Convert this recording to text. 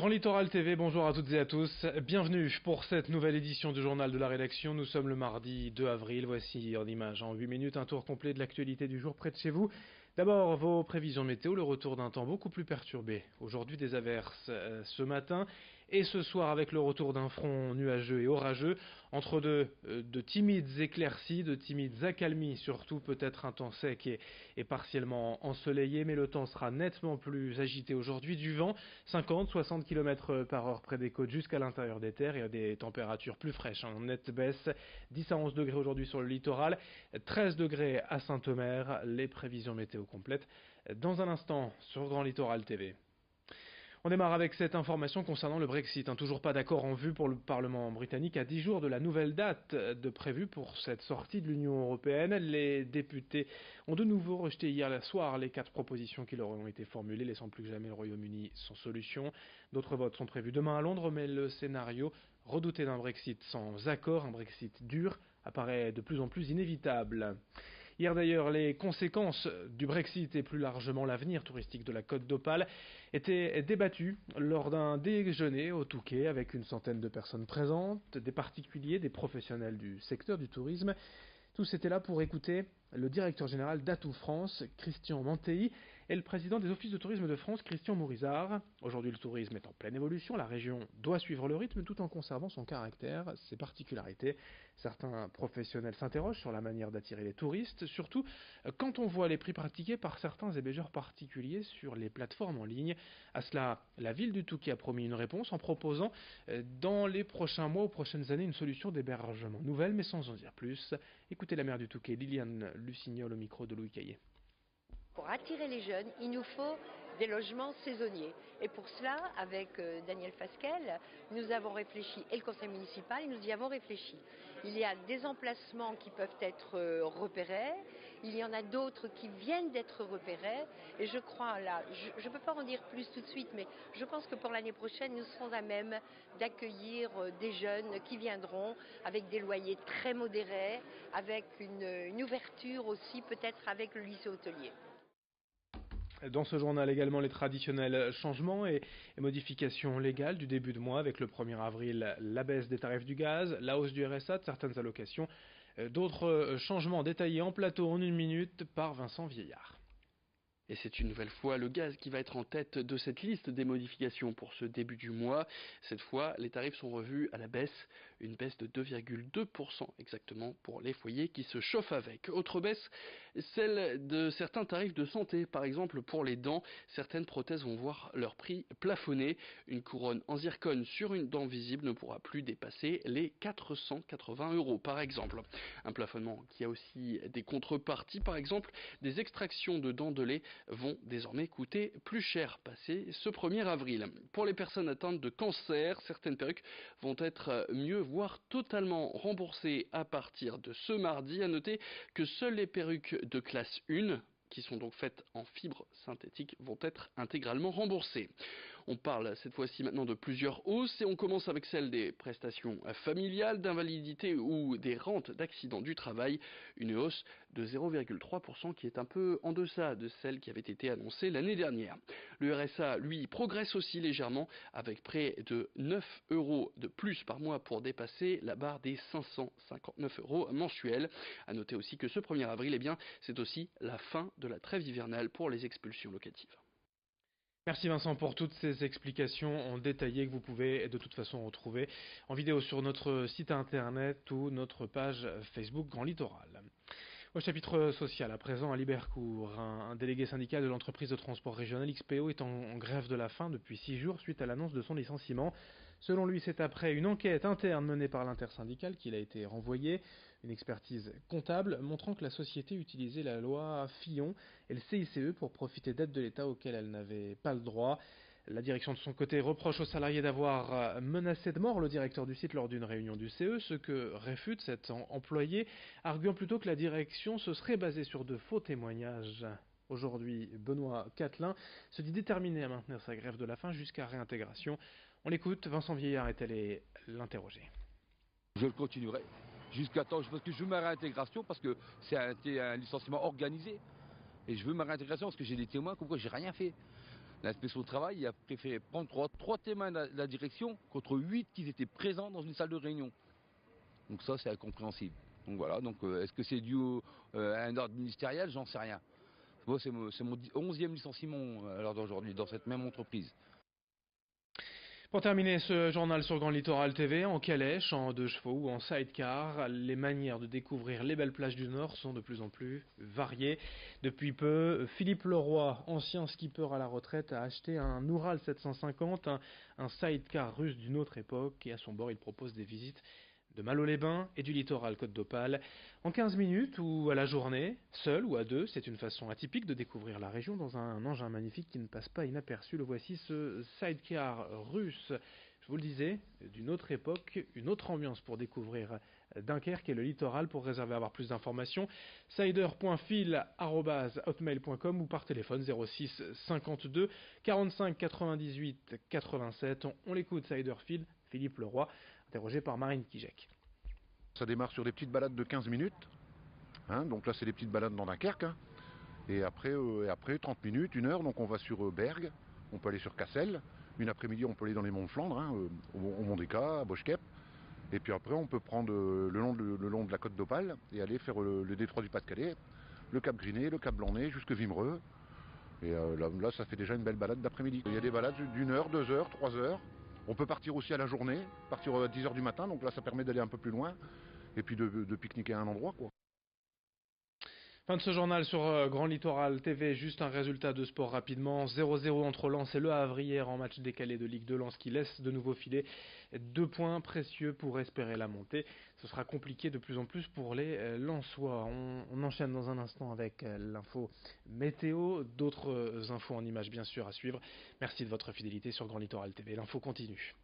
Grand Littoral TV, bonjour à toutes et à tous. Bienvenue pour cette nouvelle édition du journal de la rédaction. Nous sommes le mardi 2 avril. Voici en images en 8 minutes un tour complet de l'actualité du jour près de chez vous. D'abord, vos prévisions météo, le retour d'un temps beaucoup plus perturbé. Aujourd'hui, des averses ce matin et ce soir avec le retour d'un front nuageux et orageux. Entre de timides éclaircies, de timides accalmies, surtout peut-être un temps sec et partiellement ensoleillé, mais le temps sera nettement plus agité aujourd'hui. Du vent, 50-60 km par heure près des côtes jusqu'à l'intérieur des terres et des températures plus fraîches en nette baisse. 10 à 11 degrés aujourd'hui sur le littoral, 13 degrés à Saint-Omer. Les prévisions météo complètes dans un instant sur Grand Littoral TV. On démarre avec cette information concernant le Brexit. Toujours pas d'accord en vue pour le Parlement britannique à 10 jours de la nouvelle date prévue pour cette sortie de l'Union européenne. Les députés ont de nouveau rejeté hier soir les 4 propositions qui leur ont été formulées, laissant plus que jamais le Royaume-Uni sans solution. D'autres votes sont prévus demain à Londres, mais le scénario redouté d'un Brexit sans accord, un Brexit dur, apparaît de plus en plus inévitable. Hier d'ailleurs, les conséquences du Brexit et plus largement l'avenir touristique de la Côte d'Opale étaient débattues lors d'un déjeuner au Touquet avec une centaine de personnes présentes, des particuliers, des professionnels du secteur du tourisme. Tous étaient là pour écouter le directeur général d'Atout France, Christian Mantéi, et le président des offices de tourisme de France, Christian Mourizard. Aujourd'hui, le tourisme est en pleine évolution. La région doit suivre le rythme tout en conservant son caractère, ses particularités. Certains professionnels s'interrogent sur la manière d'attirer les touristes, surtout quand on voit les prix pratiqués par certains hébergeurs particuliers sur les plateformes en ligne. À cela, la ville du Touquet a promis une réponse en proposant dans les prochains mois ou prochaines années une solution d'hébergement nouvelle, mais sans en dire plus. Écoutez la maire du Touquet, Liliane Lussignol, au micro de Louis Caillé. Pour attirer les jeunes, il nous faut des logements saisonniers. Et pour cela, avec Daniel Fasquelle, nous avons réfléchi, et le conseil municipal, nous y avons réfléchi. Il y a des emplacements qui peuvent être repérés, il y en a d'autres qui viennent d'être repérés, et je crois là, je ne peux pas en dire plus tout de suite, mais je pense que pour l'année prochaine, nous serons à même d'accueillir des jeunes qui viendront avec des loyers très modérés, avec une ouverture aussi peut-être avec le lycée hôtelier. Dans ce journal également les traditionnels changements et modifications légales du début de mois avec le 1er avril, la baisse des tarifs du gaz, la hausse du RSA, de certaines allocations, d'autres changements détaillés en plateau en 1 minute par Vincent Vieillard. Et c'est une nouvelle fois le gaz qui va être en tête de cette liste des modifications pour ce début du mois. Cette fois, les tarifs sont revus à la baisse, une baisse de 2,2% exactement pour les foyers qui se chauffent avec. Autre baisse, celle de certains tarifs de santé. Par exemple, pour les dents, certaines prothèses vont voir leur prix plafonner. Une couronne en zircone sur une dent visible ne pourra plus dépasser les 480 € par exemple. Un plafonnement qui a aussi des contreparties, par exemple des extractions de dents de lait vont désormais coûter plus cher passé ce 1er avril. Pour les personnes atteintes de cancer, certaines perruques vont être mieux, voire totalement remboursées à partir de ce mardi. À noter que seules les perruques de classe 1, qui sont donc faites en fibres synthétiques, vont être intégralement remboursées. On parle cette fois-ci maintenant de plusieurs hausses et on commence avec celle des prestations familiales, d'invalidité ou des rentes d'accident du travail. Une hausse de 0,3% qui est un peu en deçà de celle qui avait été annoncée l'année dernière. Le RSA, lui, progresse aussi légèrement avec près de 9 € de plus par mois pour dépasser la barre des 559 € mensuels. À noter aussi que ce 1er avril, c'est aussi la fin de la trêve hivernale pour les expulsions locatives. Merci Vincent pour toutes ces explications en détaillé que vous pouvez de toute façon retrouver en vidéo sur notre site internet ou notre page Facebook Grand Littoral. Au chapitre social, à présent à Libercourt, un délégué syndical de l'entreprise de transport régional XPO est en grève de la faim depuis 6 jours suite à l'annonce de son licenciement. Selon lui, c'est après une enquête interne menée par l'intersyndicale qu'il a été renvoyé. Une expertise comptable montrant que la société utilisait la loi Fillon et le CICE pour profiter d'aides de l'État auxquelles elle n'avait pas le droit. La direction de son côté reproche aux salariés d'avoir menacé de mort le directeur du site lors d'une réunion du CE, ce que réfute cet employé, arguant plutôt que la direction se serait basée sur de faux témoignages. Aujourd'hui, Benoît Catelin se dit déterminé à maintenir sa grève de la faim jusqu'à réintégration. On l'écoute, Vincent Vieillard est allé l'interroger. Je le continuerai jusqu'à temps, parce que je veux ma réintégration, parce que c'est un licenciement organisé. Et je veux ma réintégration parce que j'ai des témoins comme quoi j'ai rien fait. L'inspection du travail il a préféré prendre trois témoins de la direction contre 8 qui étaient présents dans une salle de réunion. Donc ça, c'est incompréhensible. Donc voilà, donc est-ce que c'est dû à un ordre ministériel? J'en sais rien. Moi, c'est mon 11e licenciement à l'heure d'aujourd'hui dans cette même entreprise. Pour terminer ce journal sur Grand Littoral TV, en calèche, en 2 chevaux ou en sidecar, les manières de découvrir les belles plages du Nord sont de plus en plus variées. Depuis peu, Philippe Leroy, ancien skipper à la retraite, a acheté un Oural 750, un sidecar russe d'une autre époque, et à son bord il propose des visites de Malo-les-Bains et du littoral Côte d'Opale. En 15 minutes ou à la journée, seul ou à deux, c'est une façon atypique de découvrir la région dans un engin magnifique qui ne passe pas inaperçu. Le voici, ce sidecar russe, je vous le disais, d'une autre époque, une autre ambiance pour découvrir Dunkerque et le littoral. Pour réserver, avoir plus d'informations, sider.fil@hotmail.com ou par téléphone 06 52 45 98 87. On l'écoute, Siderfil, Philippe Leroy, interrogé par Marine Kijek. Ça démarre sur des petites balades de 15 minutes. Donc là, c'est des petites balades dans Dunkerque. Et après 30 minutes, 1 heure, donc on va sur Bergue. On peut aller sur Cassel. Une après-midi, on peut aller dans les monts de Flandre, au Mont des Cas, à Boschkep. Et puis après, on peut prendre le long de la côte d'Opale et aller faire le détroit du Pas-de-Calais, le Cap Griné, le Cap Blanc-Nez, jusque Vimereux. Et là, ça fait déjà une belle balade d'après-midi. Il y a des balades d'1 heure, 2 heures, 3 heures. On peut partir aussi à la journée, partir à 10 heures du matin, donc là ça permet d'aller un peu plus loin et puis de pique-niquer à un endroit, quoi. Fin de ce journal sur Grand Littoral TV, juste un résultat de sport rapidement. 0-0 entre Lens et Le Havre hier en match décalé de Ligue 2. Lens qui laisse de nouveau filer 2 points précieux pour espérer la montée. Ce sera compliqué de plus en plus pour les Lensois. On enchaîne dans un instant avec l'info météo, d'autres infos en images bien sûr à suivre. Merci de votre fidélité sur Grand Littoral TV. L'info continue.